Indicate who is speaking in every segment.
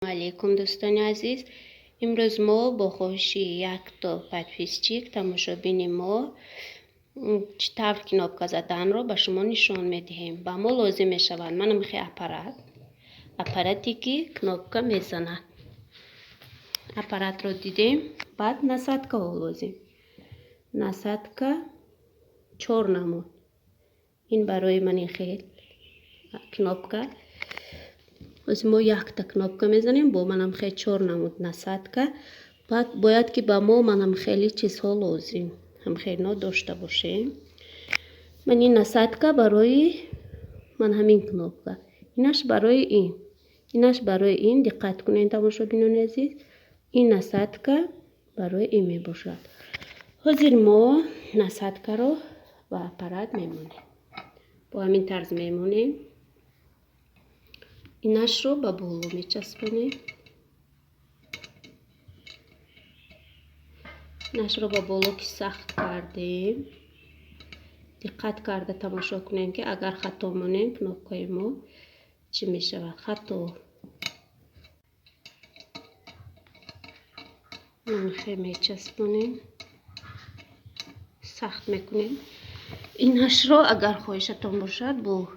Speaker 1: علیکم دوستان عزیز. امروز ما با خوشی یک تا پدفیسچیک تماشابین ما طور کنابکا زدن رو به شما نشان میدهیم. با ما لازم می شود من میخوای اپاراتی که کنابکا میزند. اپارات رو دیدیم. بعد насадка لازم. насадка 4 نمود. این برای من خیلی کنابکا. از ما یک تا کنابکا میزنیم با منم خیلی 4 نمود насадка. بعد باید که با ما منم خیلی چیزها لازم هم خیلی داشته باشیم. من این насадка برای من همین کنابکا، اینش برای این، اینش برای این. دقت کنین تماشابینان عزیز، این насадка برای این می باشد. حاضر ما насадка رو با اپارات میمونیم، با همین طرز میمونیم. اینش رو با بولو میچسبونیم. اینش رو با بولو که سخت کردیم. دقت کرده تماشا کنین که اگر خطا مونین کنابکای ما چی میشود. خطا منخه میچسبونیم، سخت میکنیم. اینش رو اگر خواهشتون باشد با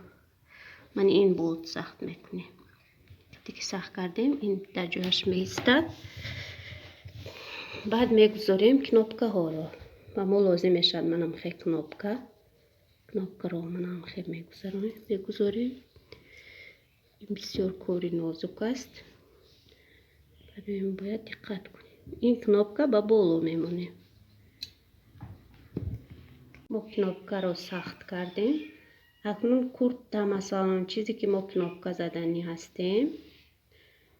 Speaker 1: من این بود سخت میکنیم. دیگه سخت کردیم این در جایش میستد. بعد میگذاریم کنابکا ها رو. و ما لازم میشد منم خیلی کنابکا رو منم خیلی میگذاریم. این بسیار کوری نازک است. بعد باید دقت کنیم. این کنابکا با بولو میمونه. ما کنابکا رو سخت کردیم. اکنون کورت مثلا چیزی که ما کنابکا زدنی هستیم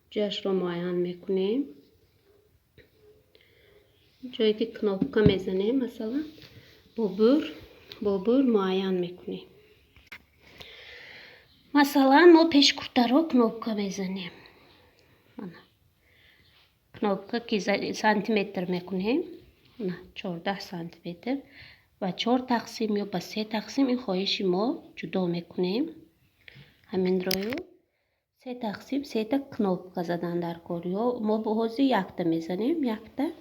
Speaker 1: جاش رو معاین میکنیم. جایی که کنابکا میزنیم مثلا با بور معاین میکنیم. مثلا ما پیش کورتا رو کنابکا میزنیم. کنابکا که سانتیمتر میکنیم، 14 سانتیمتر و 4 تقسیم یا با 3 تقسیم این خواهش ما جدا میکنیم. همین رو 3 تقسیم 3 تا کنابکا زدن در کار، یا ما به حوزه 1 تا میزنیم. 1 تا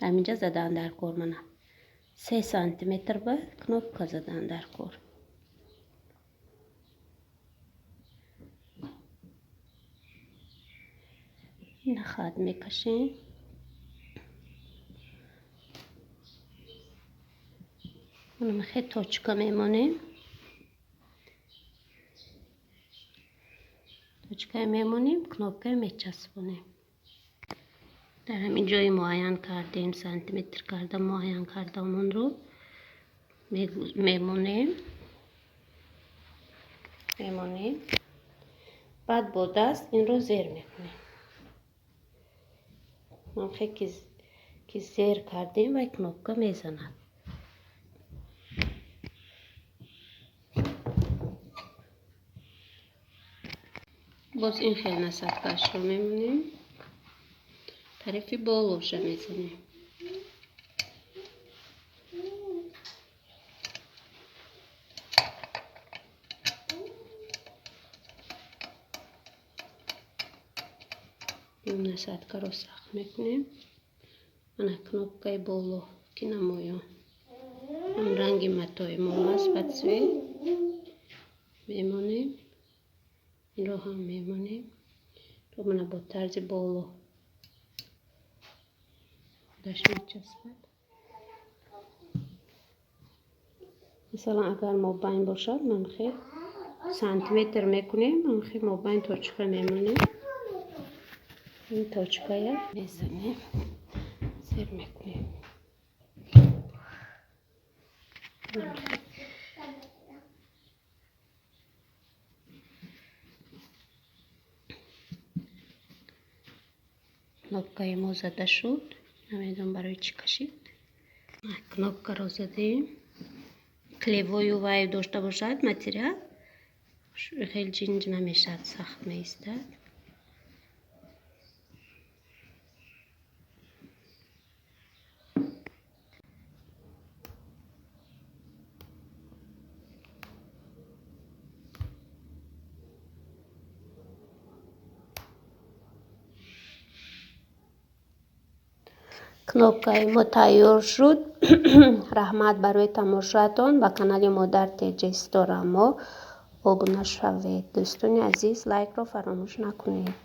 Speaker 1: همینجا زدن در کار. من 3 سانتیمتر با کنابکا زدن در کار. این خط میکشیم. اونم خیلی توچکا میمونیم. توچکا میمونیم. کنابکا میچسبونیم. در همین جای معاین کردیم، سانتیمتر کردم معاین کردم، اون رو میمونیم. بعد با دست این رو زیر میکنیم. من خیلی که زیر کردیم و کنابکا میزند. باز این خیلی насадкаш رو میمونیم. طرفی بالوش میزنیم. این насадка رو سخت میکنیم. من کنابکای بالو که نمایم هم رنگ متای ما هست بچه میمونیم. این رو هم میمونیم. تو من با طرز بالو داشت میچسبد. مثلا اگر مابین باشد من خیلی سانتیمتر میکنیم. من خیلی مابین توچکا میمونیم. این توچکای میزنیم، زیر میکنیم. کنابکای ما زده شد. نمیدونم برای چی کشید. کنابکا رو زدیم. کلیوی و وای داشته باشد متریال خیلی جنج نمیشد، سخت میستد. кнопкаи мо тайёр шуд. раҳмат барои тамошоатон. ба канали модар теҷестор амо обуна шавед. дӯстони азиз, лайкро фаромӯш накунед.